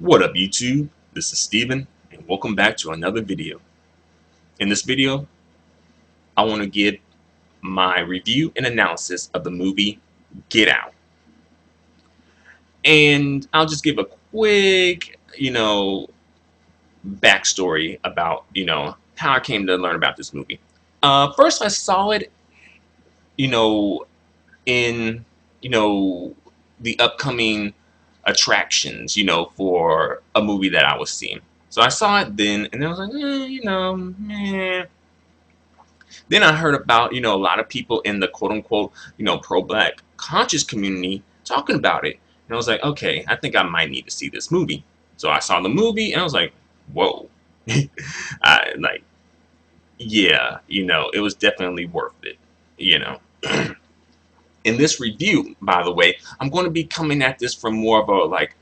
What up YouTube? This is Steven and welcome back to another video. In this video, I want to give my review and analysis of the movie Get Out. And I'll just give a quick, backstory about, how I came to learn about this movie. First I saw it, you know, in, the upcoming attractions, for a movie that I was seeing. So I saw it then, and I was like, meh. Then I heard about, a lot of people in the quote unquote, pro-black conscious community talking about it. And I was like, okay, I think I might need to see this movie. So I saw the movie, and I was like, whoa. Like, yeah, it was definitely worth it. In this review, by the way, I'm going to be coming at this from more of a like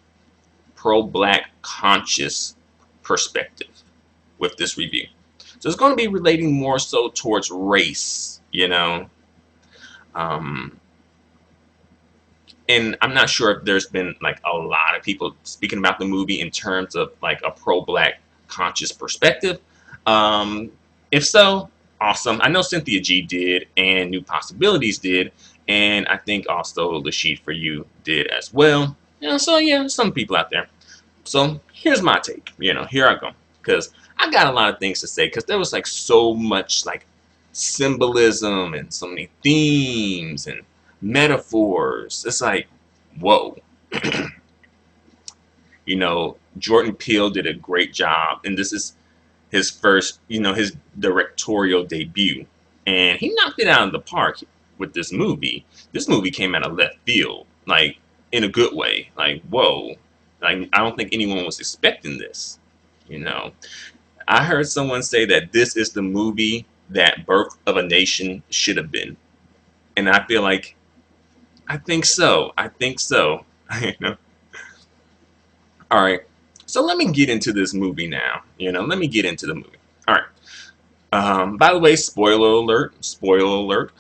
pro-black conscious perspective with this review. So it's going to be relating more so towards race, and I'm not sure if there's been like a lot of people speaking about the movie in terms of like a pro-black conscious perspective. If so, awesome. I know Cynthia G did, and New Possibilities did, and I think also The Sheet for You did as well. So yeah, some people out there. So here's my take. Here I go, because I got a lot of things to say, because there was like so much like symbolism and so many themes and metaphors. It's like, whoa. Jordan Peele did a great job, and this is his first, his directorial debut, and he knocked it out of the park with this movie. This movie came out of left field, like in a good way. Like, whoa. Like, I don't think anyone was expecting this. I heard someone say that this is the movie that Birth of a Nation should have been, and I feel like I think so. I think so. All right. So let me get into this movie now. Let me get into the movie. All right. By the way, spoiler alert. Spoiler alert.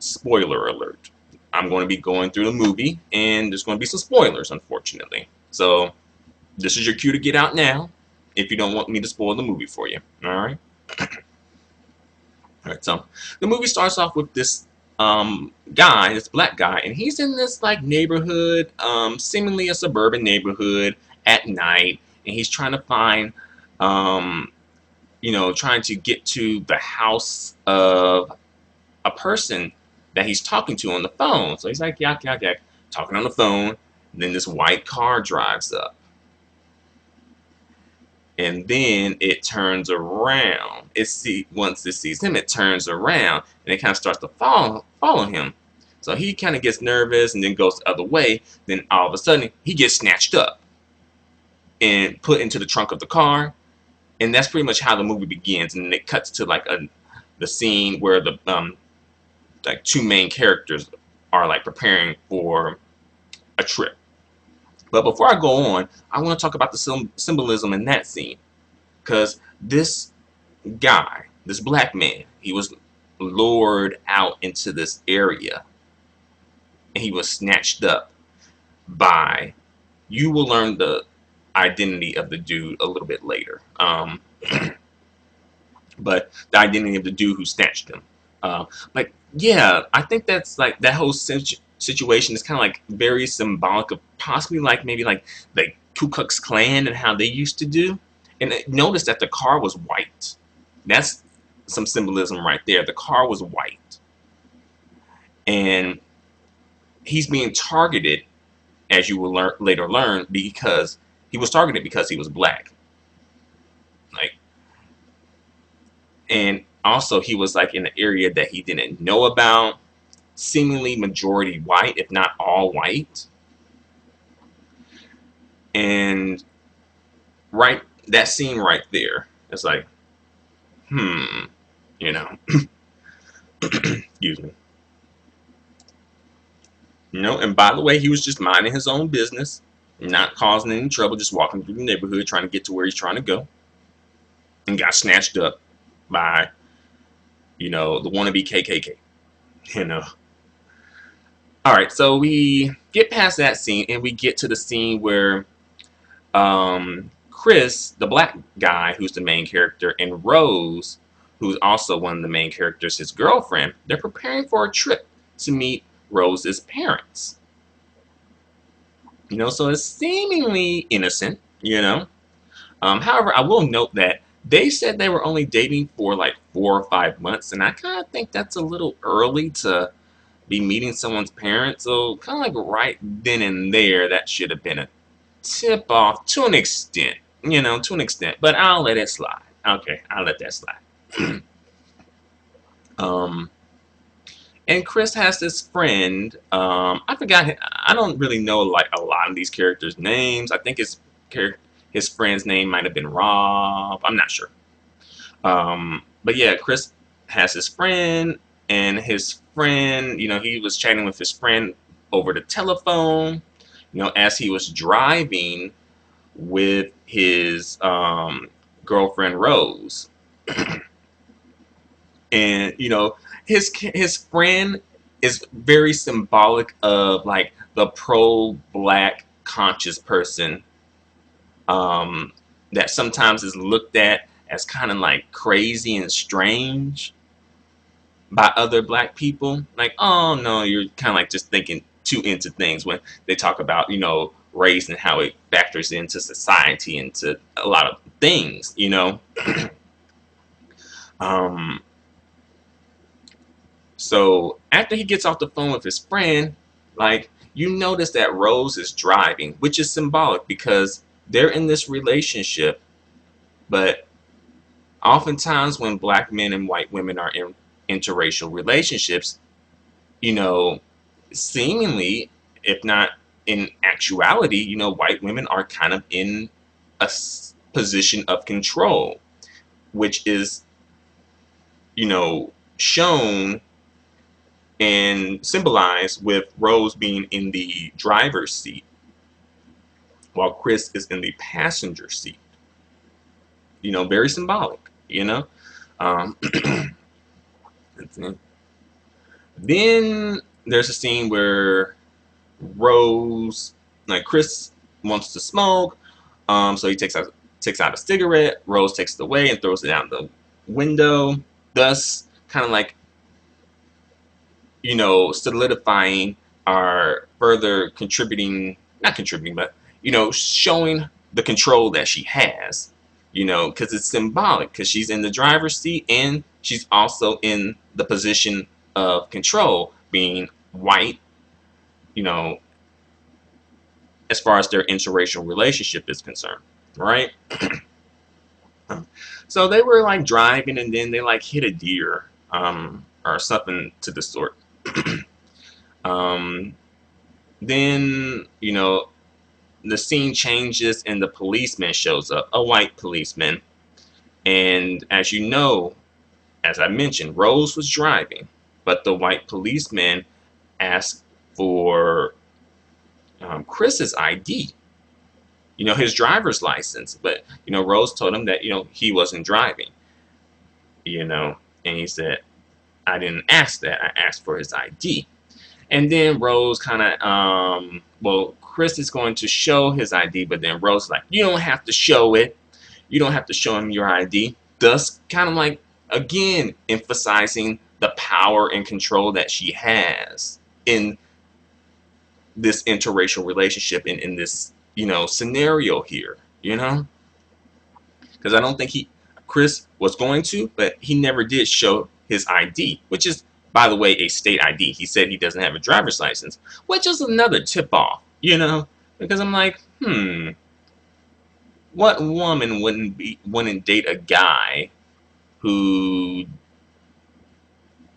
Spoiler alert. I'm going to be going through the movie, and there's going to be some spoilers, unfortunately. So this is your cue to get out now, if you don't want me to spoil the movie for you. All right. All right. So the movie starts off with this guy, this black guy, and he's in this like neighborhood, seemingly a suburban neighborhood at night, and he's trying to find, trying to get to the house of a person that he's talking to on the phone. So he's like, yak, yak, yak, talking on the phone. And then this white car drives up. And then it turns around. Once it sees him, it turns around, and it kind of starts to follow him. So he kind of gets nervous and then goes the other way. Then all of a sudden, he gets snatched up and put into the trunk of the car. And that's pretty much how the movie begins. And it cuts to like the scene where the like two main characters are like preparing for a trip. But before I go on, I want to talk about the symbolism in that scene, because this guy, this black man, he was lured out into this area, and he was snatched up by. You will learn the identity of the dude a little bit later, but the identity of the dude who snatched him. Like, yeah, I think that's like that whole situation is kind of like very symbolic of possibly like maybe like the Ku Klux Klan and how they used to do. And notice that the car was white. That's some symbolism right there. The car was white, and he's being targeted, as you will later learn, because he was targeted because he was black. Like, and also he was like in an area that he didn't know about, seemingly majority white, if not all white. And right, that scene right there, it's like, excuse me. And by the way, he was just minding his own business, not causing any trouble, just walking through the neighborhood, trying to get to where he's trying to go, and got snatched up by, the wannabe KKK, All right, so we get past that scene, and we get to the scene where Chris, the black guy who's the main character, and Rose, who's also one of the main characters, his girlfriend, they're preparing for a trip to meet Rose's parents. So it's seemingly innocent, However, I will note that they said they were only dating for like 4 or 5 months, and I kind of think that's a little early to be meeting someone's parents. So kind of like right then and there, that should have been a tip off to an extent, to an extent. But I'll let it slide. Okay, I'll let that slide. um, and Chris has this friend. I forgot. I don't really know like a lot of these characters' names. I think his friend's name might have been Rob. I'm not sure. But yeah, Chris has his friend, and his friend, he was chatting with his friend over the telephone, as he was driving with his girlfriend Rose. And his friend is very symbolic of like the pro-black conscious person that sometimes is looked at as kind of like crazy and strange by other black people. Like, oh no, you're kind of like just thinking too into things when they talk about, race and how it factors into society, into a lot of things. um, so after he gets off the phone with his friend, like, you notice that Rose is driving, which is symbolic because they're in this relationship, but oftentimes when black men and white women are in interracial relationships, you know, seemingly, if not in actuality, white women are kind of in a position of control, which is, shown and symbolized with Rose being in the driver's seat while Chris is in the passenger seat. Very symbolic. Um, then there's a scene where Rose, like Chris, wants to smoke, so he takes out a cigarette. Rose takes it away and throws it out the window, thus kind of like solidifying our further contributing, not contributing, but showing the control that she has. Because it's symbolic, because she's in the driver's seat and she's also in the position of control, being white, you know, as far as their interracial relationship is concerned, right? So they were like driving, and then they like hit a deer, or something to the sort. um, then the scene changes and the policeman shows up, a white policeman, and as I mentioned, Rose was driving, but the white policeman asked for Chris's ID, his driver's license. But, Rose told him that, he wasn't driving, and he said, I didn't ask that. I asked for his ID. And then Rose kind of, Chris is going to show his ID, but then Rose is like, you don't have to show it. You don't have to show him your ID. Thus, kind of like, again, emphasizing the power and control that she has in this interracial relationship, in this, scenario here, Because I don't think Chris was going to, but he never did show his ID, which is, by the way, a state ID. He said he doesn't have a driver's license, which is another tip-off, Because I'm like, what woman wouldn't date a guy who,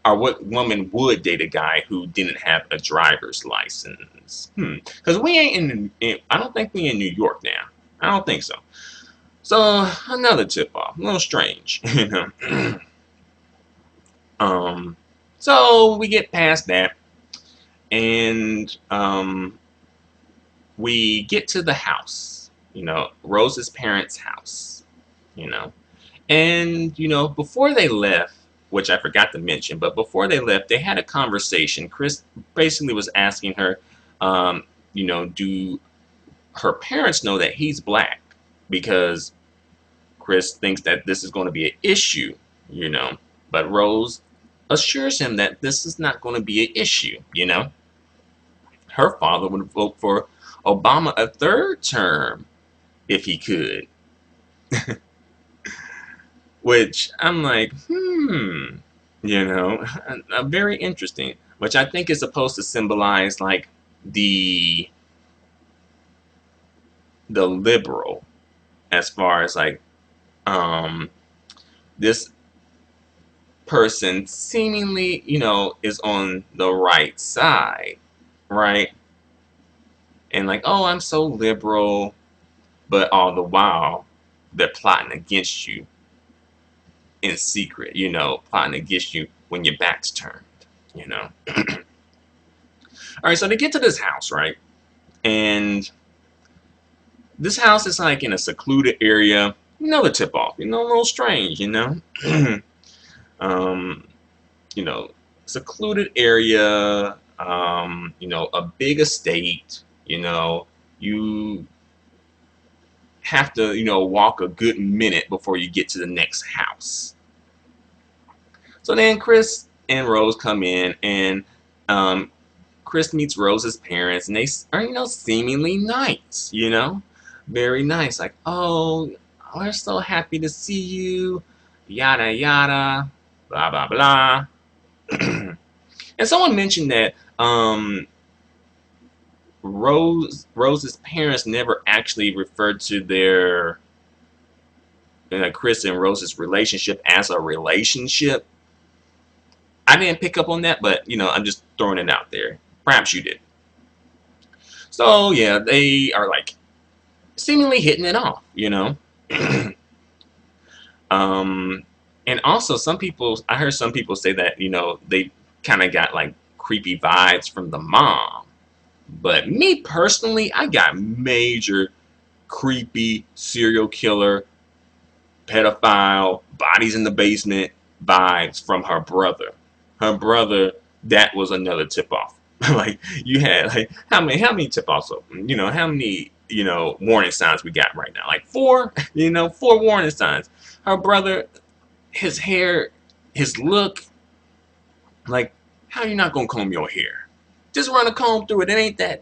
or what woman would date a guy who didn't have a driver's license? Because we ain't I don't think we in New York now. I don't think so. So another tip off, a little strange, So we get past that, and we get to the house, Rose's parents' house, and before they left, which I forgot to mention, but before they left, they had a conversation. Chris basically was asking her, do her parents know that he's black because Chris thinks that this is going to be an issue, you know. But Rose assures him that this is not going to be an issue, you know. Her father would vote for Obama a third term if he could. Which I'm like, you know, very interesting. Which I think is supposed to symbolize like the liberal, as far as like um this person seemingly, you know, is on the right side, right? And like, oh, I'm so liberal, but all the while they're plotting against you in secret, you know, plotting against you when your back's turned, you know. All right, so they get to this house, right? And this house is like in a secluded area. Another tip off, you know, a little strange, you know. um, you know, secluded area, you know, a big estate, you know, you have to, you know, walk a good minute before you get to the next house. So then Chris and Rose come in, and Chris meets Rose's parents, and they are, you know, seemingly nice, you know, very nice. Like, oh, we're so happy to see you, yada yada, blah blah blah. And someone mentioned that Rose's parents never actually referred to their Chris and Rose's relationship as a relationship. I didn't pick up on that, but you know, I'm just throwing it out there. Perhaps you did. So yeah, they are like seemingly hitting it off, you know. um, and also some people, I heard some people say that, you know, they kind of got like creepy vibes from the mom. But me personally, I got major creepy serial killer, pedophile, bodies in the basement vibes from her brother. Her brother, that was another tip off. Like you had like how many tip offs? You know, how many, you know, warning signs we got right now? Like four, you know, four warning signs. Her brother, his hair, his look, like how you not gonna comb your hair? Just run a comb through it. It ain't that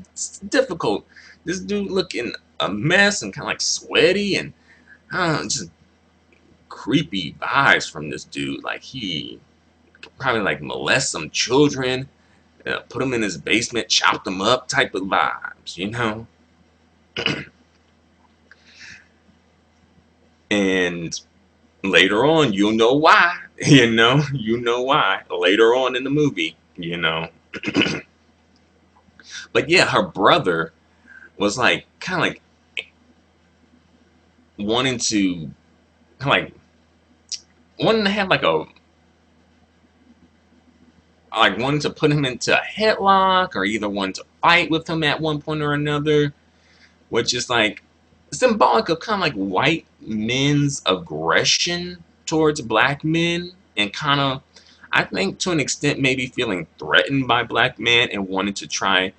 difficult. This dude looking a mess and kind of like sweaty and just creepy vibes from this dude. Like he probably like molest some children, put them in his basement, chop them up type of vibes, you know? And later on, you'll know why, you know why later on in the movie, you know? But yeah, her brother was like, kind of like wanting to, like, wanting to have like a, like wanting to put him into a headlock or either wanting to fight with him at one point or another, which is like symbolic of kind of like white men's aggression towards black men and kind of, I think to an extent, maybe feeling threatened by black men and wanting to try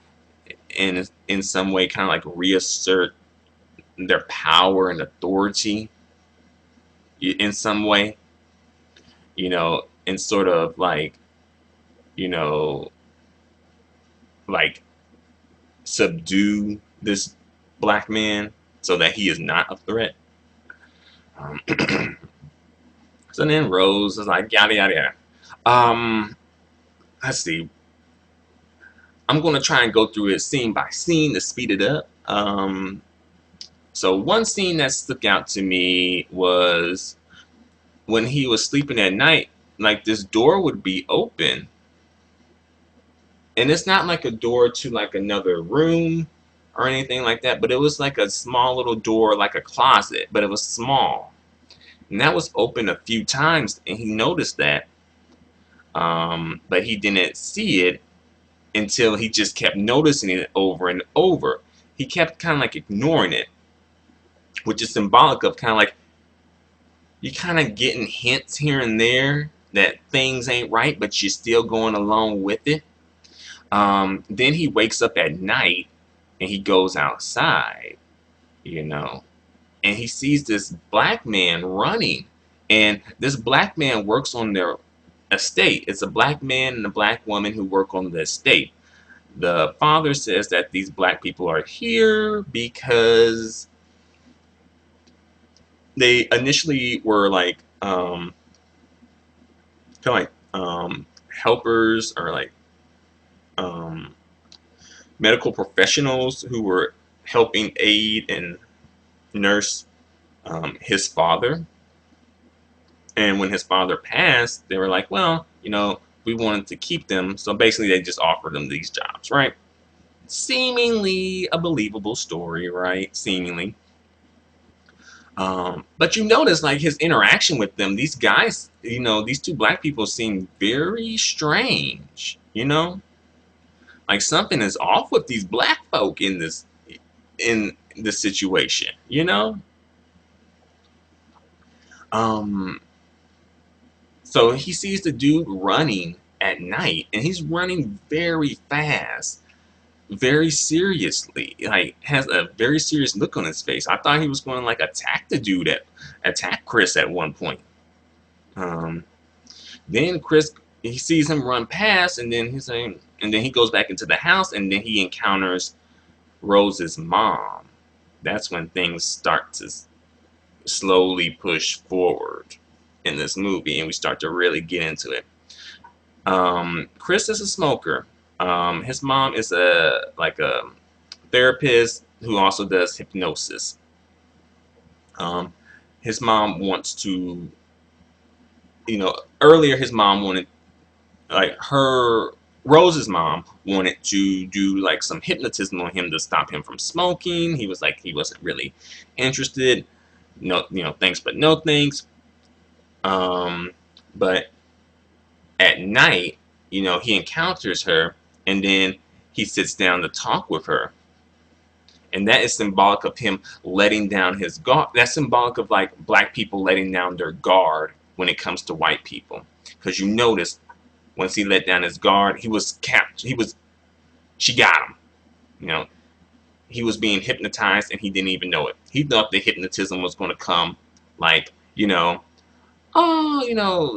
in some way kind of like reassert their power and authority in some way, you know, and sort of like, you know, like subdue this black man so that he is not a threat. Um, so then Rose is like, yada, yada, yada. Let's see. I'm going to try and go through it scene by scene to speed it up. So one scene that stuck out to me was when he was sleeping at night, like this door would be open. And it's not like a door to like another room or anything like that, but it was like a small little door, like a closet, but it was small. And that was open a few times, and he noticed that. But he didn't see it until he just kept noticing it over and over. He kept kind of like ignoring it, which is symbolic of kind of like you kind of getting hints here and there that things ain't right, but you're still going along with it. Then he wakes up at night and he goes outside you know, and he sees this black man running, and this black man works on their estate. It's a black man and a black woman who work on the estate. The father says that these black people are here because they initially were like kind of like helpers or like um, medical professionals who were helping aid and nurse his father. And when his father passed, they were like, well, we wanted to keep them. So basically, they just offered them these jobs, right? Seemingly a believable story, right? Seemingly. But you notice, like, his interaction with them, these guys, these two black people seem very strange, Like, something is off with these black folk in this situation, Um, so he sees the dude running at night, and he's running very fast, very seriously. Like, has a very serious look on his face. I thought he was going to like attack Chris at one point. Um, then Chris, he sees him run past, and then he goes back into the house, and then he encounters Rose's mom. That's when things start to slowly push forward in this movie, and we start to really get into it. Chris is a smoker. His mom is a therapist who also does hypnosis. Um, his mom wants to, earlier his mom wanted, like Rose's mom wanted to do like some hypnotism on him to stop him from smoking. He was like, he wasn't really interested. No, thanks, but no thanks. But at night, he encounters her, and then he sits down to talk with her. And that is symbolic of him letting down his guard. That's symbolic of like black people letting down their guard when it comes to white people. Because you notice once he let down his guard, she got him. He was being hypnotized and he didn't even know it. He thought the hypnotism was going to come like,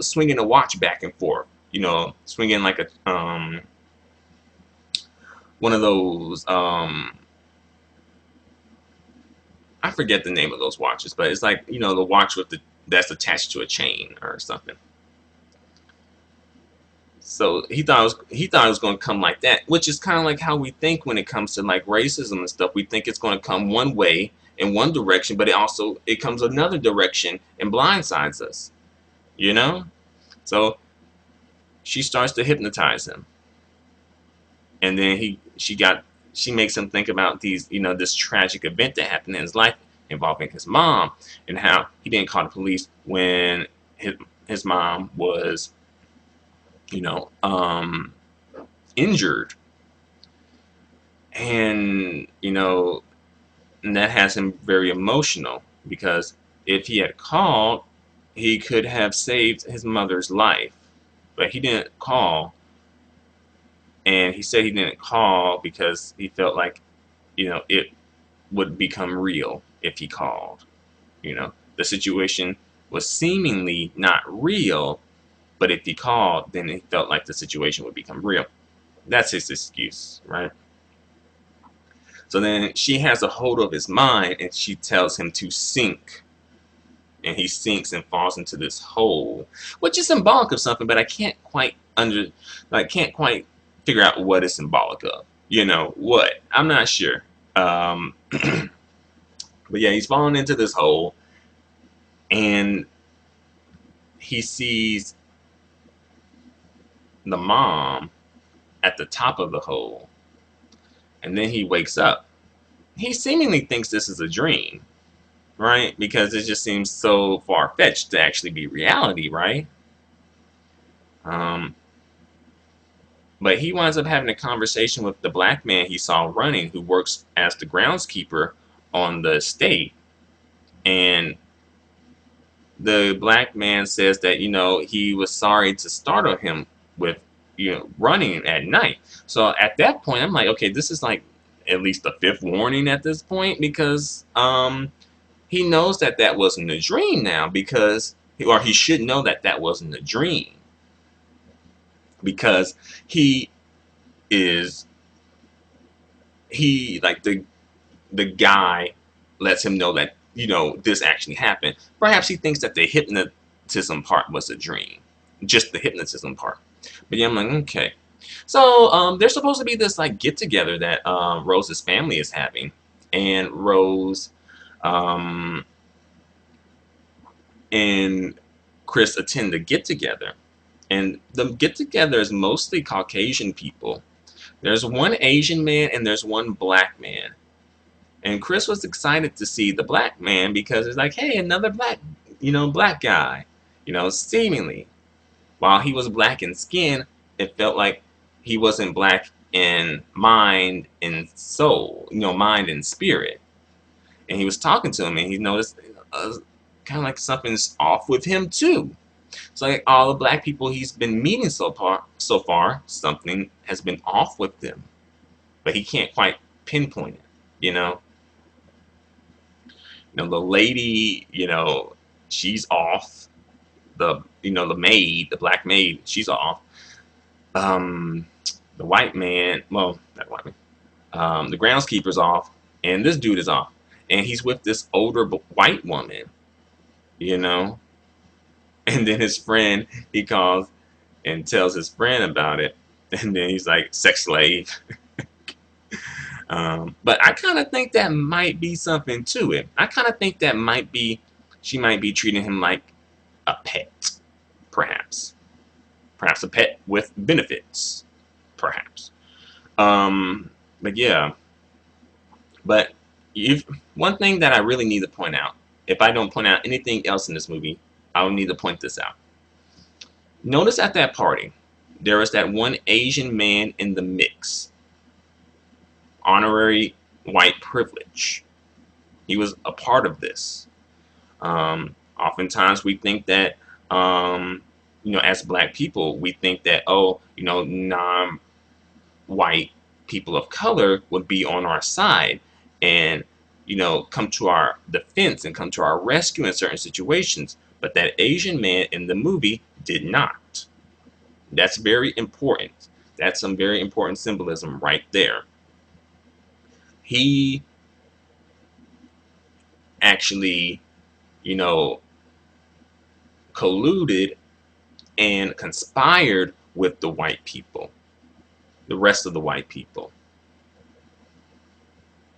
swinging a watch back and forth, swinging like one of those, I forget the name of those watches, but it's like, the watch that's attached to a chain or something. So he thought it was going to come like that, which is kind of like how we think when it comes to like racism and stuff. We think it's going to come one way in one direction, but it comes another direction and blindsides us, So she starts to hypnotize him, and then she makes him think about this tragic event that happened in his life involving his mom, and how he didn't call the police when his mom was injured, and and that has him very emotional, because if he had called, he could have saved his mother's life, but he didn't call. And he said he didn't call because he felt like it would become real if he called. The situation was seemingly not real, but if he called, then he felt like the situation would become real. That's his excuse, right? So then she has a hold of his mind, and she tells him to sink. And he sinks and falls into this hole, which is symbolic of something, but I can't quite figure out what it's symbolic of. What? I'm not sure. But yeah, he's fallen into this hole, and he sees the mom at the top of the hole, and then he wakes up. He seemingly thinks this is a dream, right? Because it just seems so far-fetched to actually be reality, right? But he winds up having a conversation with the black man he saw running, who works as the groundskeeper on the estate. And the black man says that, he was sorry to startle him with, running at night. So at that point, I'm like, okay, this is like at least the fifth warning at this point, because he knows that that wasn't a dream now, because, or he should know that that wasn't a dream, because he is, he, like, the guy lets him know that, you know, this actually happened. Perhaps he thinks that the hypnotism part was a dream, just the hypnotism part. But yeah, I'm like, okay. So there's supposed to be this like get together that Rose's family is having, and Rose um, and Chris attend the get together, and the get together is mostly Caucasian people. There's one Asian man and there's one black man. And Chris was excited to see the black man because it's like, hey, another black, you know, black guy. You know, seemingly, while he was black in skin, it felt like he wasn't black in mind and soul, you know, mind and spirit. And he was talking to him, and he noticed kind of like something's off with him too. So like all the black people he's been meeting so far, something has been off with them, but he can't quite pinpoint it. You know, the lady, you know, she's off. The, you know, the maid, the black maid, she's off. Um, the white man, well, not white man. The groundskeeper's off, and this dude is off, and he's with this older white woman. You know, and then his friend, he calls and tells his friend about it, and then he's like, sex slave. But I kind of think that might be something to it. I kind of think that might be, she might be treating him like a pet, perhaps. Perhaps a pet with benefits, perhaps. But yeah. But if, one thing that I really need to point out, if I don't point out anything else in this movie, I'll need to point this out. Notice at that party, there was that one Asian man in the mix. Honorary white privilege. He was a part of this. Oftentimes we think that, you know, as black people, we think that, oh, you know, non-white people of color would be on our side and, you know, come to our defense and come to our rescue in certain situations. But that Asian man in the movie did not. That's very important. That's some very important symbolism right there. He actually, you know, colluded and conspired with the white people, the rest of the white people.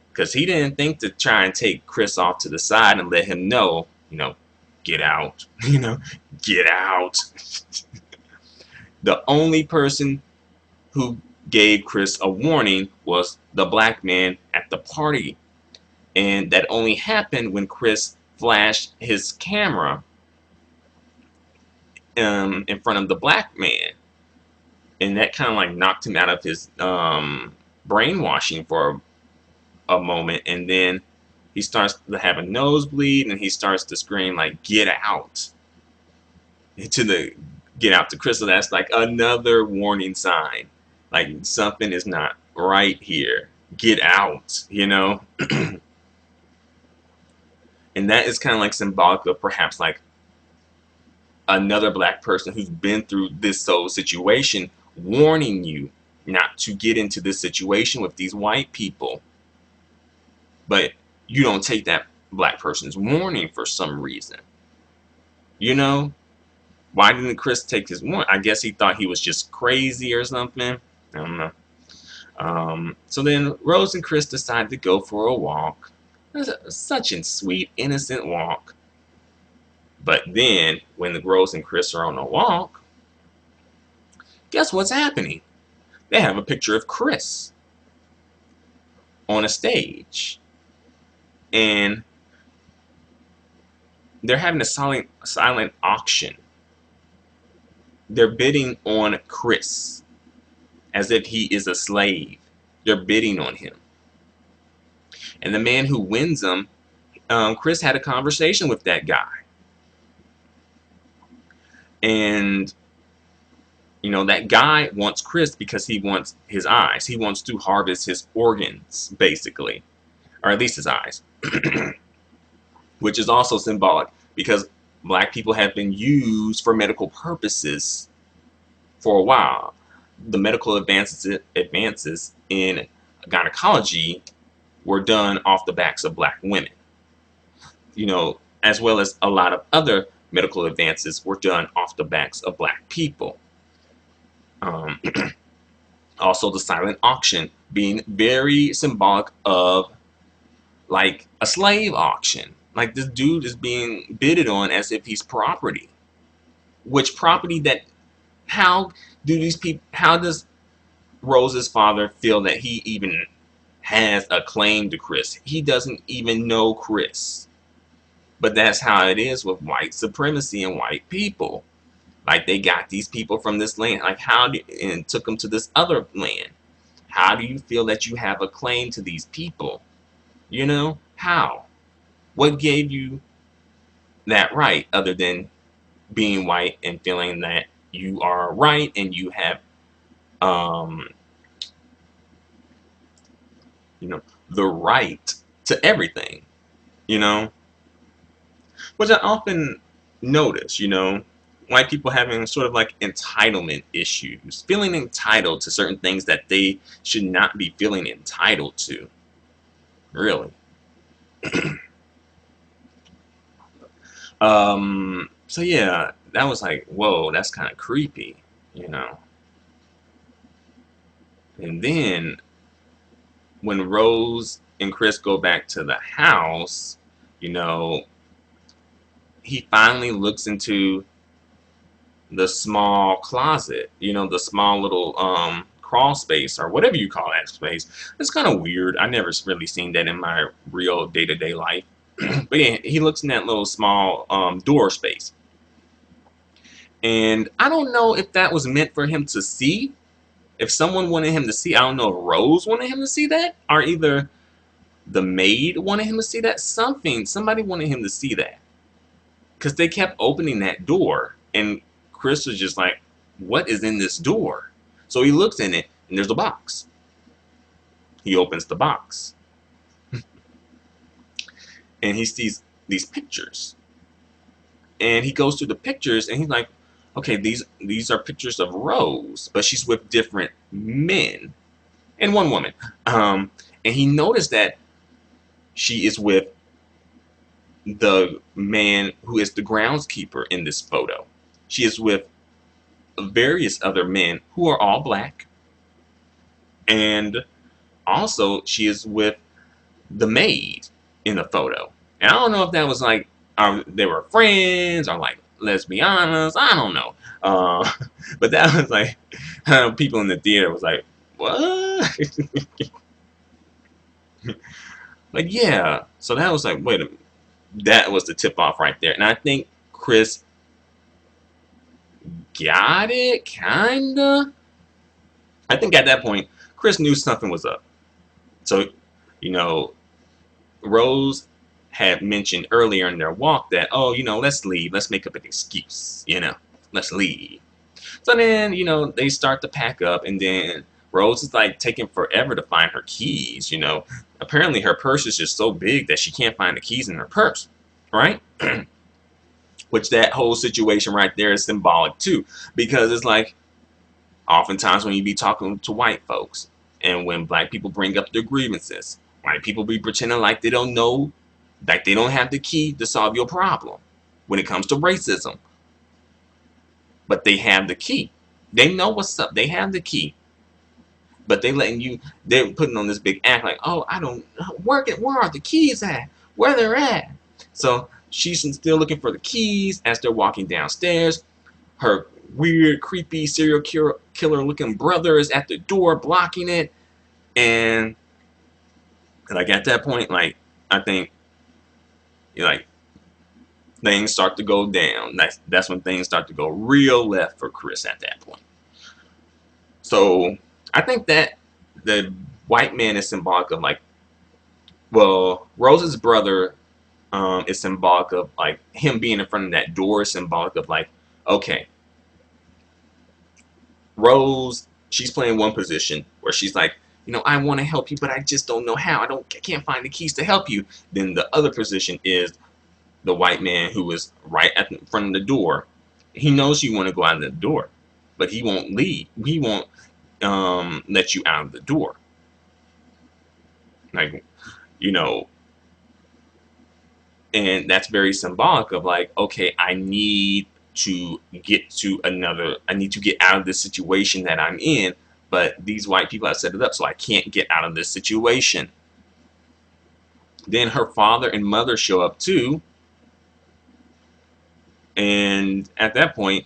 Because he didn't think to try and take Chris off to the side and let him know, you know, get out, you know, get out. The only person who gave Chris a warning was the black man at the party. And that only happened when Chris flashed his camera in front of the black man. And that kind of like knocked him out of his brainwashing for a moment. And then he starts to have a nosebleed and he starts to scream like, get out. Get out to Chris. So that's like another warning sign. Like something is not right here. Get out, you know? And that is kind of like symbolic of perhaps like another black person who's been through this whole situation warning you not to get into this situation with these white people. But you don't take that black person's warning for some reason. You know? Why didn't Chris take his warning? I guess he thought he was just crazy or something. I don't know. So then Rose and Chris decided to go for a walk. Such a sweet, innocent walk. But then, when Rose and Chris are on a walk, guess what's happening? They have a picture of Chris on a stage. And they're having a silent auction. They're bidding on Chris as if he is a slave. They're bidding on him. And the man who wins them, Chris had a conversation with that guy. And, That guy wants Chris because he wants his eyes. He wants to harvest his organs, basically, or at least his eyes, which is also symbolic because black people have been used for medical purposes for a while. The medical advances in gynecology were done off the backs of black women, as well as a lot of other medical advances were done off the backs of black people. Um, Also, the silent auction being very symbolic of like a slave auction. Like this dude is being bidded on as if he's property. Which property that, how do these people, how does Rose's father feel that he even has a claim to Chris? He doesn't even know Chris. But that's how it is with white supremacy and white people. Like they got these people from this land, like and took them to this other land. How do you feel that you have a claim to these people? How? What gave you that right other than being white and feeling that you are right and you have, um, the right to everything, you know? Which I often notice, white people having sort of like entitlement issues, feeling entitled to certain things that they should not be feeling entitled to. Really. So yeah, that was like, whoa, that's kind of creepy. And then when Rose and Chris go back to the house, you know, he finally looks into the small closet, the small little crawl space or whatever you call that space. It's kind of weird. I never really seen that in my real day-to-day life. But yeah, he looks in that little small door space. And I don't know if that was meant for him to see. If someone wanted him to see, I don't know if Rose wanted him to see that, or either the maid wanted him to see that. Somebody wanted him to see that. Because they kept opening that door, and Chris was just like, what is in this door? So he looks in it, and there's a box. He opens the box. And he sees these pictures. And he goes through the pictures, and he's like, okay, these are pictures of Rose, but she's with different men and one woman. And he noticed that she is with the man who is the groundskeeper in this photo. She is with various other men who are all black. And also she is with the maid in the photo. And I don't know if that was like, they were friends or like lesbianas. I don't know. But that was like, people in the theater was like, what? Like, yeah. So that was like, wait a minute. That was the tip off right there. And I think Chris got it, kinda. I think at that point, Chris knew something was up. So, Rose had mentioned earlier in their walk that, oh, let's leave. Let's make up an excuse, let's leave. So then, they start to pack up, and then Rose is like taking forever to find her keys, Apparently her purse is just so big that she can't find the keys in her purse, right? Which that whole situation right there is symbolic too, because it's like, oftentimes when you be talking to white folks, and when black people bring up their grievances, white people be pretending like they don't know, like they don't have the key to solve your problem when it comes to racism. But they have the key. They know what's up. They have the key. But they're putting on this big act like, oh, I don't, where are the keys at? Where they're at? So she's still looking for the keys as they're walking downstairs. Her weird, creepy, serial killer looking brother is at the door blocking it. And like at that point, like, I think, like, things start to go down. That's when things start to go real left for Chris at that point. So I think that the white man is symbolic of like, well, Rose's brother is symbolic of like him being in front of that door is symbolic of like, okay, Rose, she's playing one position where she's like, I want to help you, but I just don't know how. I can't find the keys to help you. Then the other position is the white man who is right at the front of the door. He knows you want to go out of the door, but he won't leave. He won't let you out of the door. Like, you know, and that's very symbolic of like, okay, I need to I need to get out of this situation that I'm in, but these white people have set it up so I can't get out of this situation. Then her father and mother show up too, and at that point,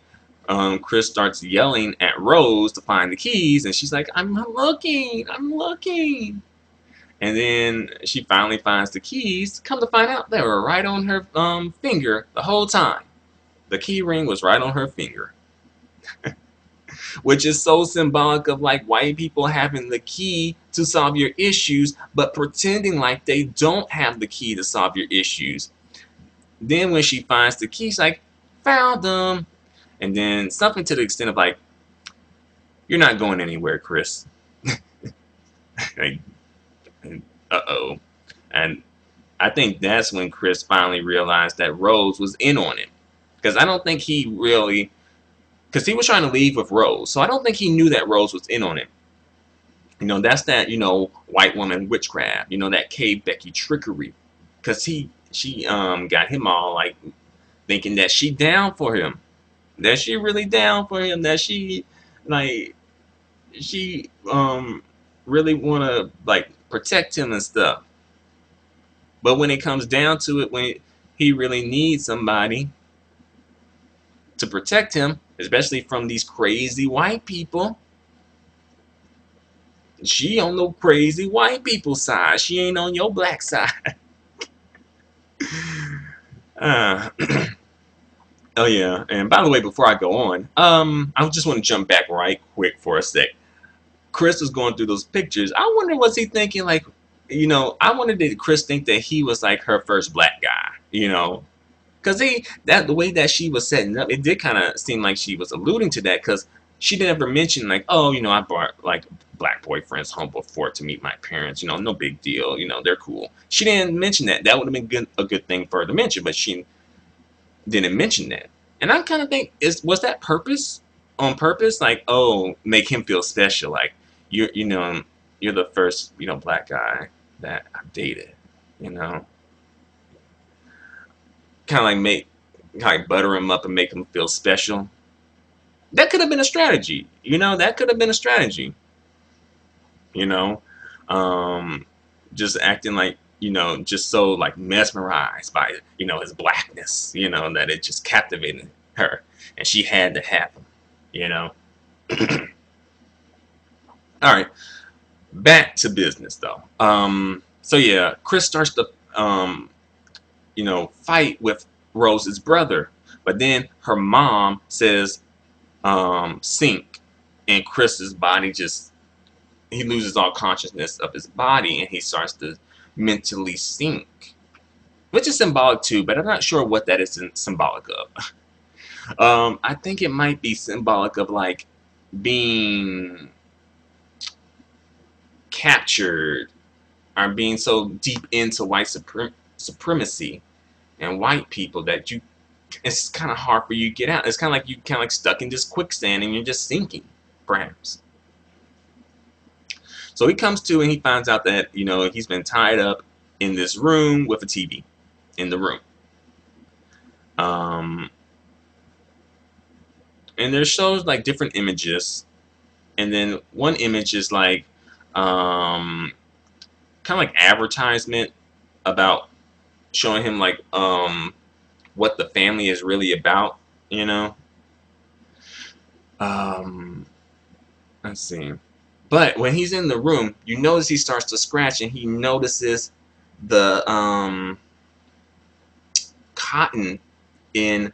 Chris starts yelling at Rose to find the keys, and she's like, I'm looking. And then she finally finds the keys. Come to find out, they were right on her finger the whole time. The key ring was right on her finger. Which is so symbolic of like white people having the key to solve your issues, but pretending like they don't have the key to solve your issues. Then when she finds the keys, like, found them. And then something to the extent of like, you're not going anywhere, Chris. Like, uh-oh. And I think that's when Chris finally realized that Rose was in on it. Because I don't think he really, because he was trying to leave with Rose. So I don't think he knew that Rose was in on it. That's that, white woman witchcraft, that Cave Becky trickery. Because she got him all like thinking that she down for him. That she really down for him. That she really wanna like protect him and stuff. But when it comes down to it, when he really needs somebody to protect him, especially from these crazy white people, she on the crazy white people side. She ain't on your black side. uh, oh yeah, and by the way, before I go on, I just want to jump back right quick for a sec. Chris was going through those pictures. I wonder, was he thinking like, I wonder, did Chris think that he was like her first black guy, because the way that she was setting up, it did kind of seem like she was alluding to that, because she didn't ever mention like, oh, I brought like black boyfriends home before to meet my parents, no big deal, they're cool. She didn't mention that. That would have been a good thing for her to mention, but she didn't mention that. And I kind of think, was that on purpose, like, oh, make him feel special, like you're the first black guy that I've dated, kind of like butter him up and make him feel special. That could have been a strategy, that could have been a strategy, you know, um, just acting like, just so like mesmerized by, his blackness, that it just captivated her and she had to have him. All right, back to business though. So yeah, Chris starts to, fight with Rose's brother, but then her mom says, sink, and Chris's body he loses all consciousness of his body and he starts to mentally sink, which is symbolic too, but I'm not sure what that is symbolic of. I think it might be symbolic of like being captured or being so deep into white supremacy and white people that it's kind of hard for you to get out. It's kind of like you kind of like stuck in this quicksand and you're just sinking, perhaps. So he comes to and he finds out that he's been tied up in this room with a TV in the room. And there shows like different images, and then one image is like kind of like advertisement about showing him like what the family is really about, let's see. But when he's in the room, you notice he starts to scratch and he notices the cotton in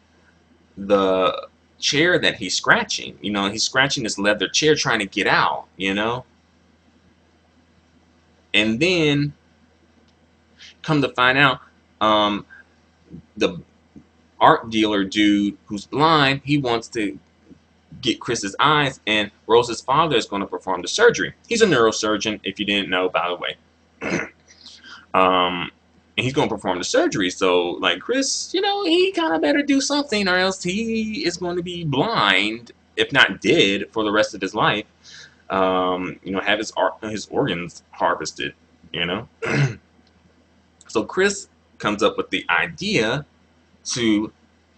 the chair that he's scratching. He's scratching this leather chair trying to get out, And then come to find out, the art dealer dude who's blind, he wants to get Chris's eyes, and Rose's father is going to perform the surgery. He's a neurosurgeon, if you didn't know, by the way. um, and he's going to perform the surgery. So, like, Chris, he kind of better do something, or else he is going to be blind, if not dead, for the rest of his life. Have his organs harvested. You know. So Chris comes up with the idea to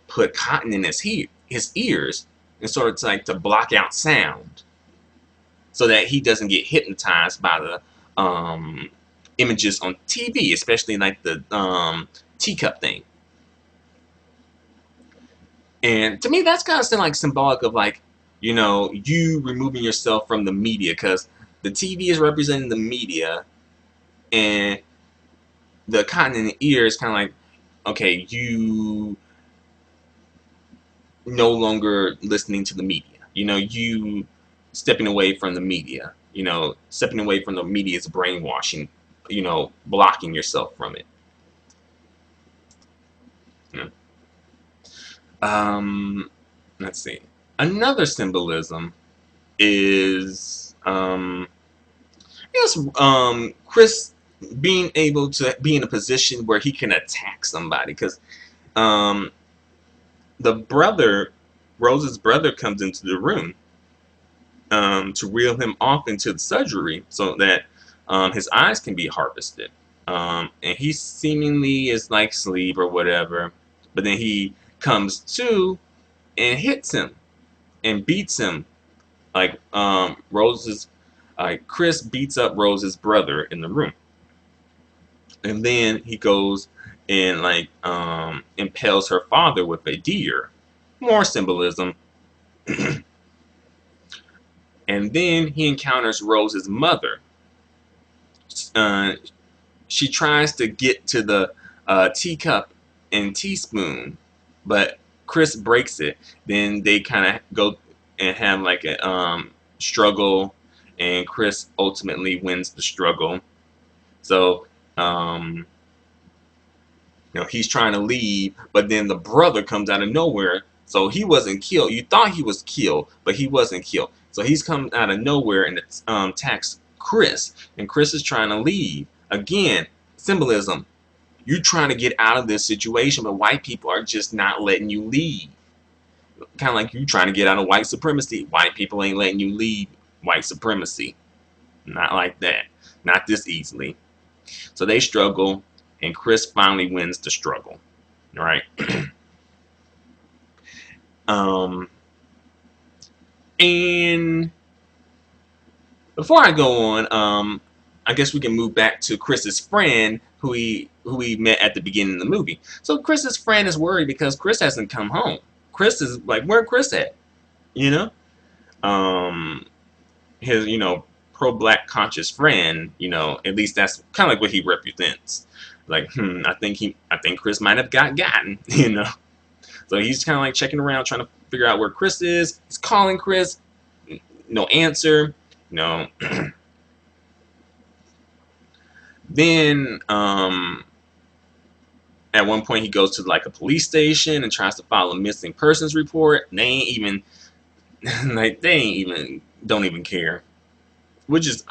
put cotton in his ears, and sort of like to block out sound, so that he doesn't get hypnotized by the images on TV, especially like the teacup thing. And to me, that's kind of like symbolic of like, you removing yourself from the media, because the TV is representing the media, and the cotton in the ear is kind of like, okay, you no longer listening to the media. You stepping away from the media. Stepping away from the media's brainwashing. Blocking yourself from it. Let's see. Another symbolism is Chris being able to be in a position where he can attack somebody, because Rose's brother comes into the room to reel him off into the surgery so that his eyes can be harvested. And he seemingly is like asleep or whatever, but then he comes to and hits him and beats him. Like Chris beats up Rose's brother in the room. And then he goes and impales her father with a deer. More symbolism. And then he encounters Rose's mother. She tries to get to the teacup and teaspoon, but Chris breaks it. Then they kind of go and have like a struggle, and Chris ultimately wins the struggle. So he's trying to leave, but then the brother comes out of nowhere. So he wasn't killed. You thought he was killed, but he wasn't killed. So he's come out of nowhere and attacks Chris, and Chris is trying to leave. Again, symbolism. You're trying to get out of this situation, but white people are just not letting you leave. Kind of like you trying to get out of white supremacy. White people ain't letting you leave white supremacy. Not like that. Not this easily. So they struggle, and Chris finally wins the struggle. All right. And before I go on, I guess we can move back to Chris's friend who we met at the beginning of the movie. So Chris's friend is worried because Chris hasn't come home. Chris is like, where Chris at? His pro-black conscious friend. At least that's kind of like what he represents. Like, I think Chris might have gotten. So he's kind of like checking around, trying to figure out where Chris is. He's calling Chris, no answer. Then at one point he goes to like a police station and tries to file a missing persons report. They ain't even don't even care, which is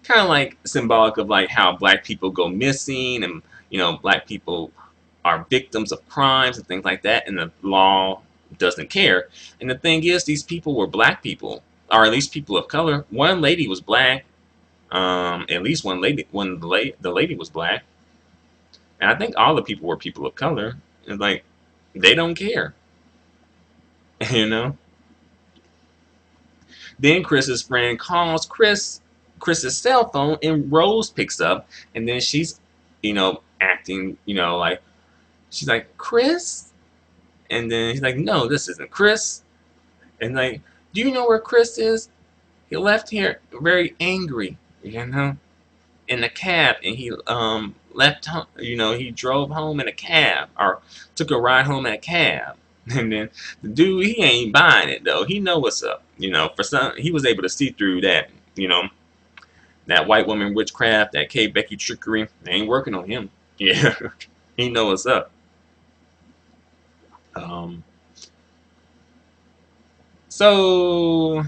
kind of like symbolic of like how black people go missing, and black people are victims of crimes and things like that, and the law doesn't care. And the thing is, these people were black people, or at least people of color. One lady was black. At least one lady, the lady was black, and I think all the people were people of color. And like, they don't care, Then Chris's friend calls Chris's cell phone, and Rose picks up, and then she's, acting, like, she's like, Chris? And then he's like, no, this isn't Chris. And like, do you know where Chris is? He left here very angry, in a cab, and he left home, he drove home in a cab, or took a ride home in a cab. And then the dude, he ain't buying it though. He know what's up. For some, he was able to see through that, that white woman witchcraft, that Kay Becky trickery. They ain't working on him. Yeah, he know what's up. So,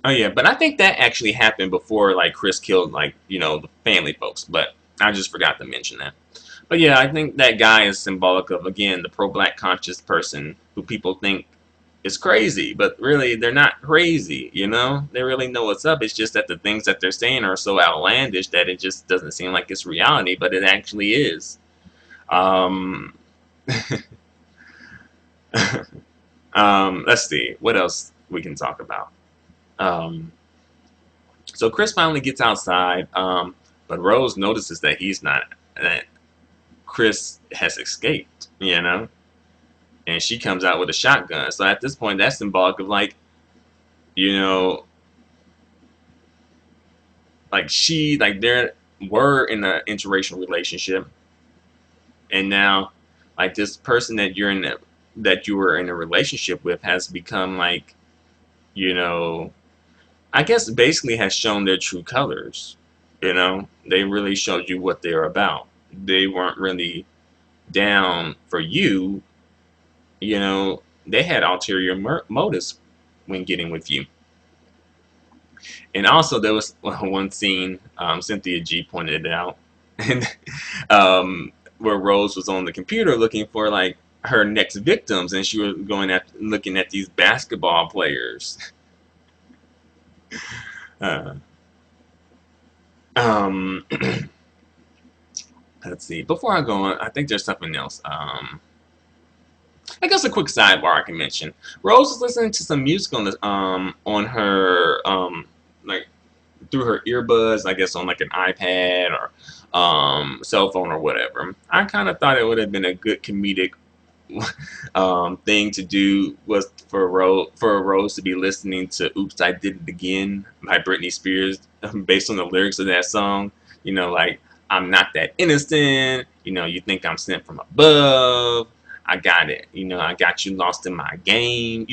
oh yeah, but I think that actually happened before like Chris killed like the family folks. But I just forgot to mention that. But yeah, I think that guy is symbolic of again the pro-black conscious person who people think is crazy, but really they're not crazy. They really know what's up. It's just that the things that they're saying are so outlandish that it just doesn't seem like it's reality, but it actually is. Um, let's see what else we can talk about. Um, so Chris finally gets outside, but Rose notices that he's not. That Chris has escaped. And she comes out with a shotgun. So at this point, that's symbolic of you know, like there were in an interracial relationship, and now like this person that you were in a relationship with has become you know, I guess basically has shown their true colors. They really showed you what they're about. They weren't really down for you. They had ulterior motives when getting with you. And also, there was one scene, Cynthia G pointed it out, and where Rose was on the computer looking for her next victims, and she was going at looking at these basketball players. Uh, um, let's see. Before I go on, I think there's something else. I guess a quick sidebar I can mention. Rose was listening to some music on her like through her earbuds, I guess on like an iPad or cell phone or whatever. I kind of thought it would have been a good comedic thing to do was for Rose to be listening to "Oops, I Did It Again" by Britney Spears, based on the lyrics of that song. Like I'm not that innocent. You think I'm sent from above. I got it. I got you lost in my game.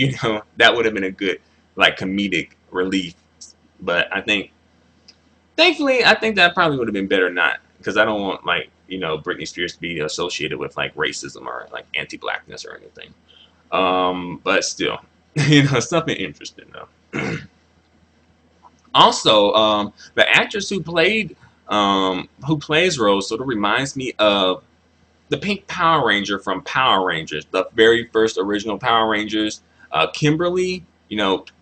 That would have been a good comedic relief. But thankfully, I think that probably would have been better not, because I don't want Britney Spears to be associated with racism or anti-blackness or anything. But still, something interesting though. Also, the actress who plays Rose sort of reminds me of the Pink Power Ranger from Power Rangers, the very first original Power Rangers. Kimberly,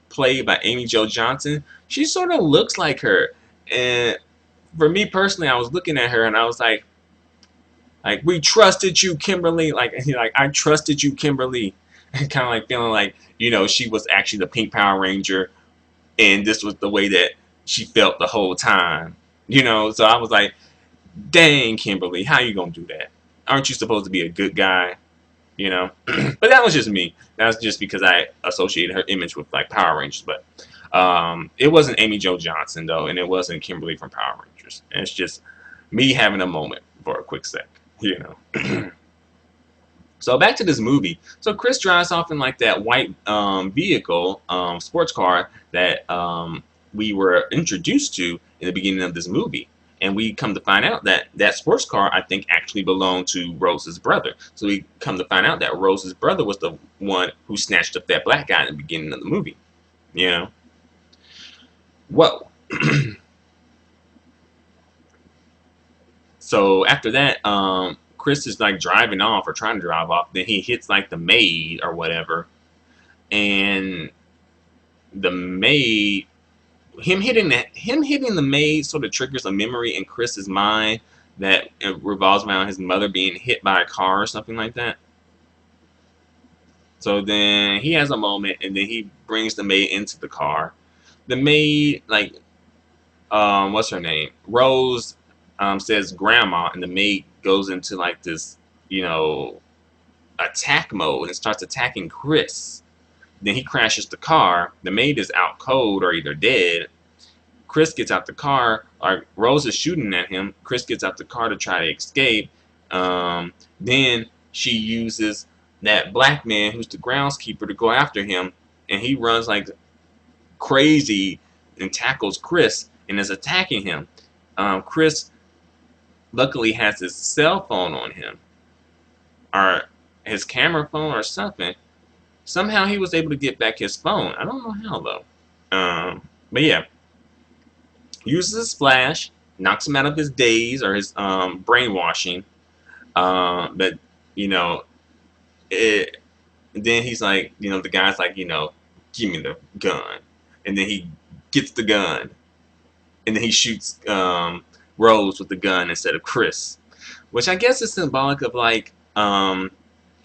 played by Amy Jo Johnson. She sort of looks like her, and for me personally, I was looking at her and I was like we trusted you, Kimberly. Like I trusted you, Kimberly. And kind of feeling she was actually the Pink Power Ranger, and this was the way that she felt the whole time. So I was like, dang, Kimberly, how you gonna do that? Aren't you supposed to be a good guy? But that was just me. That was just because I associated her image with Power Rangers. But it wasn't Amy Jo Johnson though, and it wasn't Kimberly from Power Rangers. And it's just me having a moment for a quick sec. So back to this movie. So Chris drives off in that white vehicle, sports car that we were introduced to in the beginning of this movie. And we come to find out that that sports car, I think, actually belonged to Rose's brother. So we come to find out that Rose's brother was the one who snatched up that black guy in the beginning of the movie. Whoa. So after that, Chris is driving off or trying to drive off. Then he hits the maid or whatever, and the maid, him hitting the maid sort of triggers a memory in Chris's mind that revolves around his mother being hit by a car or something like that. So then he has a moment, and then he brings the maid into the car. The maid, what's her name? Rose says grandma, and the maid goes into this, attack mode and starts attacking Chris. Then he crashes the car. The maid is out cold or either dead. Chris gets out the car. Rose is shooting at him. Chris gets out the car to try to escape. Then she uses that black man who's the groundskeeper to go after him, and he runs like crazy and tackles Chris and is attacking him. Chris luckily has his cell phone on him, or his camera phone or something, Somehow he was able to get back his phone. I don't know how though. But yeah, uses his flash, knocks him out of his daze or his brainwashing. But you know, it, then he's like, the guy's like, give me the gun, and then he gets the gun, and then he shoots Rose with the gun instead of Chris, which I guess is symbolic of like kind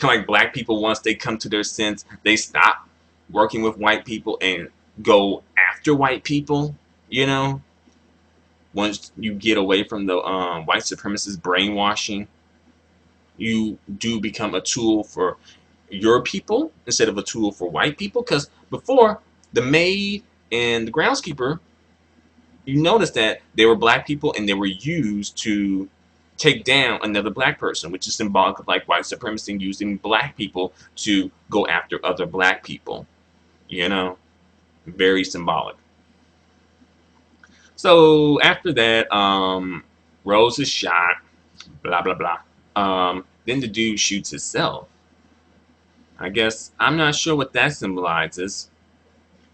of like black people once they come to their sense, they stop working with white people and go after white people. You know, once you get away from the white supremacist brainwashing, you do become a tool for your people instead of a tool for white people. Because before, the maid and the groundskeeper, you notice that they were black people and they were used to take down another black person, which is symbolic of like white supremacy using black people to go after other black people. You know, very symbolic. So after that, Rose is shot, blah blah blah. Then the dude shoots himself. I guess I'm not sure what that symbolizes.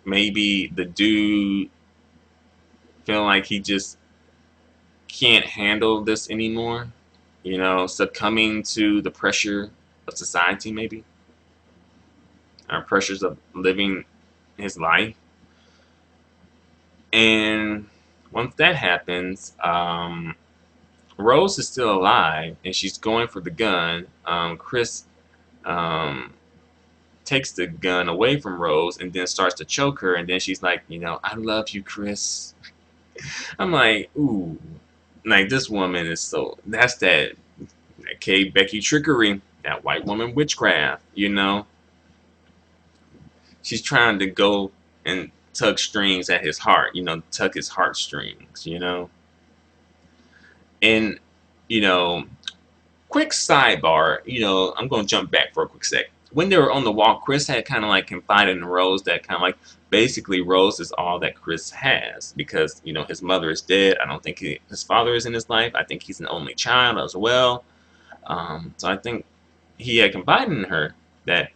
Maybe the dude feeling like he just can't handle this anymore. Succumbing to the pressure of society, maybe, or pressures of living his life. And once that happens, Rose is still alive, and she's going for the gun. Chris um, takes the gun away from Rose and then starts to choke her, and then she's like, I love you, Chris. I'm like, ooh, like this woman is that's that Kay Becky trickery, that white woman witchcraft. She's trying to go and tug strings at his heart, tug his heartstrings. And, you know, quick sidebar, I'm going to jump back for a quick sec. When they were on the walk, Chris had kind of like confided in Rose that kind of like basically Rose is all that Chris has because, his mother is dead. I don't think his father is in his life. I think he's an only child as well. So I think he had confided in her that,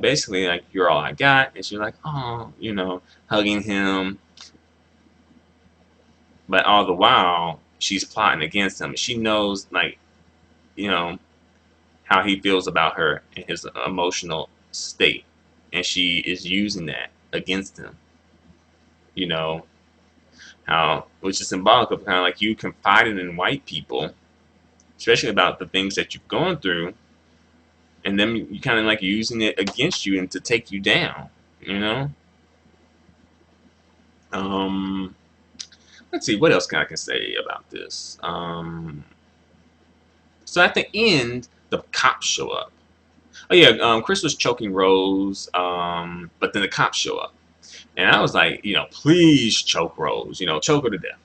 basically like, you're all I got. And she's like, oh, hugging him. But all the while, she's plotting against him. She knows, like, you know, how he feels about her and his emotional state. And she is using that against him. Which is symbolic of kind of like you confiding in white people, especially about the things that you've gone through, and then you kind of like using it against you and to take you down, Let's see, what else I can say about this? So at the end, the cops show up. Oh yeah, Chris was choking Rose, but then the cops show up. And I was like, please choke Rose, choke her to death.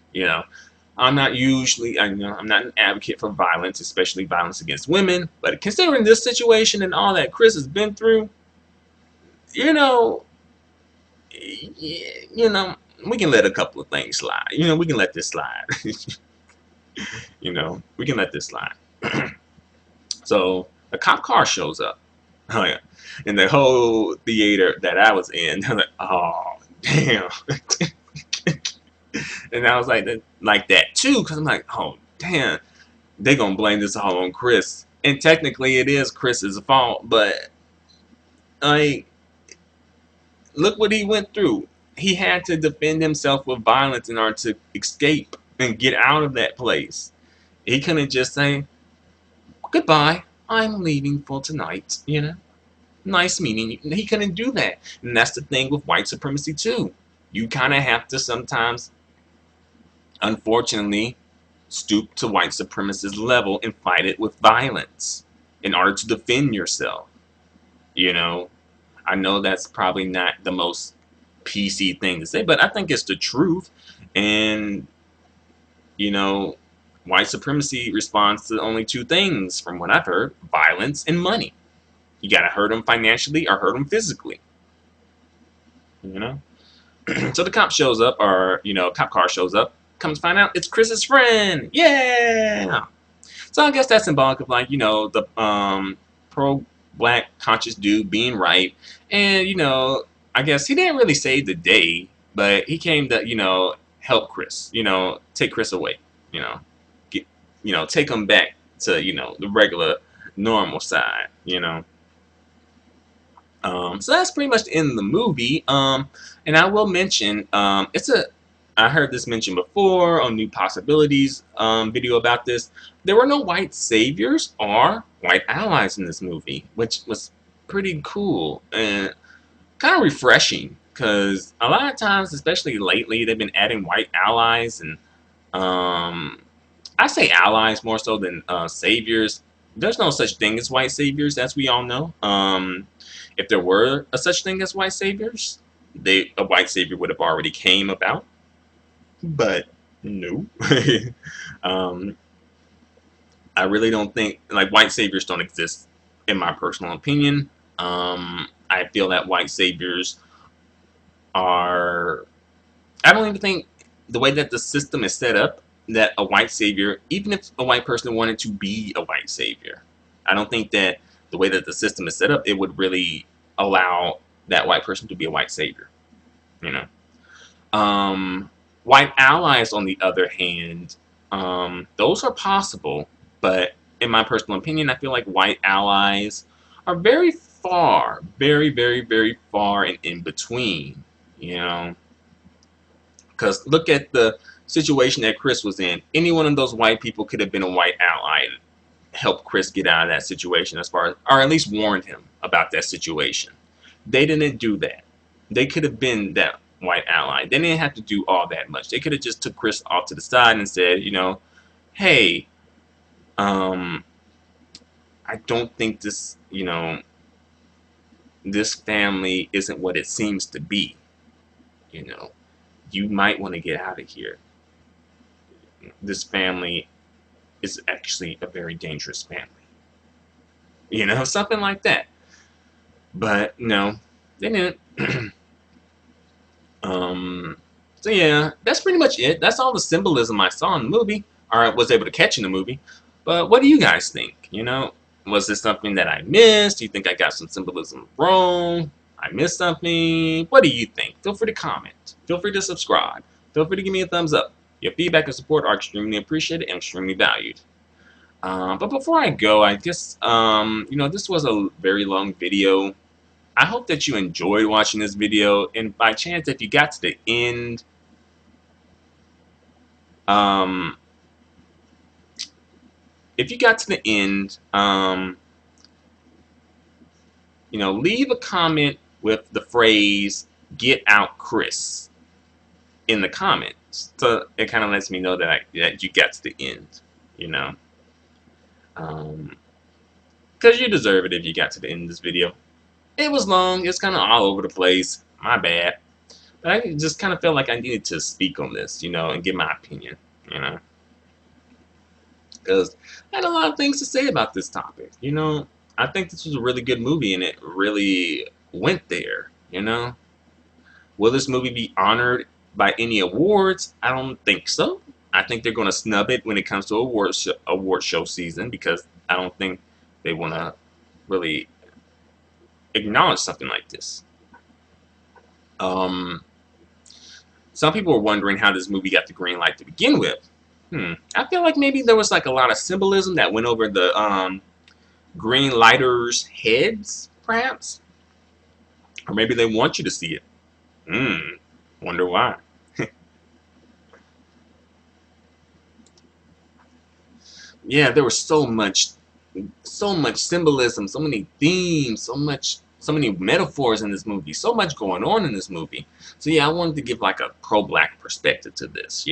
I'm not usually, I'm not an advocate for violence, especially violence against women. But considering this situation and all that Chris has been through, you know, we can let a couple of things slide. We can let this slide. We can let this slide. So a cop car shows up. Oh yeah, and the whole theater that I was in, I'm like, oh damn. And I was like that too, because I'm like, oh damn, they gonna blame this all on Chris. And technically, it is Chris's fault, but like, look what he went through. He had to defend himself with violence in order to escape and get out of that place. He couldn't just say, goodbye, I'm leaving for tonight, Nice meeting you. He couldn't do that. And that's the thing with white supremacy too. You kind of have to sometimes, unfortunately, stoop to white supremacist level and fight it with violence in order to defend yourself. I know that's probably not the most PC thing to say, but I think it's the truth. And, white supremacy responds to only two things, from what I've heard: violence and money. You gotta hurt them financially or hurt them physically. So the cop shows up, or, cop car shows up, comes to find out it's Chris's friend. Yeah! So I guess that's symbolic of, like, the black conscious dude being right, and I guess he didn't really save the day, but he came to help Chris, take Chris away, you know, get take him back to the regular normal side. So that's pretty much the end of the movie. And I will mention, I heard this mentioned before on New Possibilities video about this. There were no white saviors or white allies in this movie, which was pretty cool and kind of refreshing. Because a lot of times, especially lately, they've been adding white allies, and I say allies more so than saviors. There's no such thing as white saviors, as we all know. If there were a such thing as white saviors, a white savior would have already came about. But no, I really don't think like white saviors don't exist, in my personal opinion. I feel that white saviors are. I don't even think the way that the system is set up that a white savior, even if a white person wanted to be a white savior, I don't think that the way that the system is set up, it would really allow that white person to be a white savior. You know, white allies, on the other hand, those are possible, but in my personal opinion, I feel like white allies are very far, very, very, very far and in between. Because look at the situation that Chris was in. Any one of those white people could have been a white ally and helped Chris get out of that situation, or at least warned him about that situation. They didn't do that. They could have been that white ally. They didn't have to do all that much. They could have just took Chris off to the side and said, hey, I don't think this family isn't what it seems to be. You might want to get out of here. This family is actually a very dangerous family. Something like that. But no, they didn't. So yeah, that's pretty much it. That's all the symbolism I saw in the movie, or was able to catch in the movie. But what do you guys think? Was this something that I missed? Do you think I got some symbolism wrong? I missed something? What do you think? Feel free to comment. Feel free to subscribe. Feel free to give me a thumbs up. Your feedback and support are extremely appreciated and extremely valued. But before I go, I guess, this was a very long video. I hope that you enjoyed watching this video, and by chance, if you got to the end, leave a comment with the phrase "Get out, Chris" in the comments, so it kind of lets me know that you got to the end. Because you deserve it if you got to the end of this video. It was long. It's kind of all over the place. My bad. But I just kind of felt like I needed to speak on this, and give my opinion, Because I had a lot of things to say about this topic, I think this was a really good movie, and it really went there, Will this movie be honored by any awards? I don't think so. I think they're going to snub it when it comes to award show season, because I don't think they want to really acknowledge something like this. Some people were wondering how this movie got the green light to begin with. I feel like maybe there was like a lot of symbolism that went over the green lighters' heads, perhaps, or maybe they want you to see it. Wonder why. Yeah, there was so much symbolism, so many themes, so many metaphors in this movie, so much going on in this movie. So yeah, I wanted to give like a pro-black perspective to this.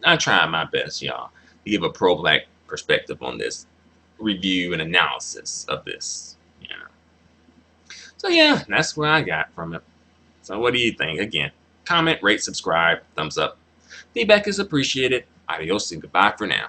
I tried my best, y'all, to give a pro-black perspective on this review and analysis of this. So yeah, that's what I got from it. So what do you think? Again, comment, rate, subscribe, thumbs up. Feedback is appreciated. Adios and goodbye for now.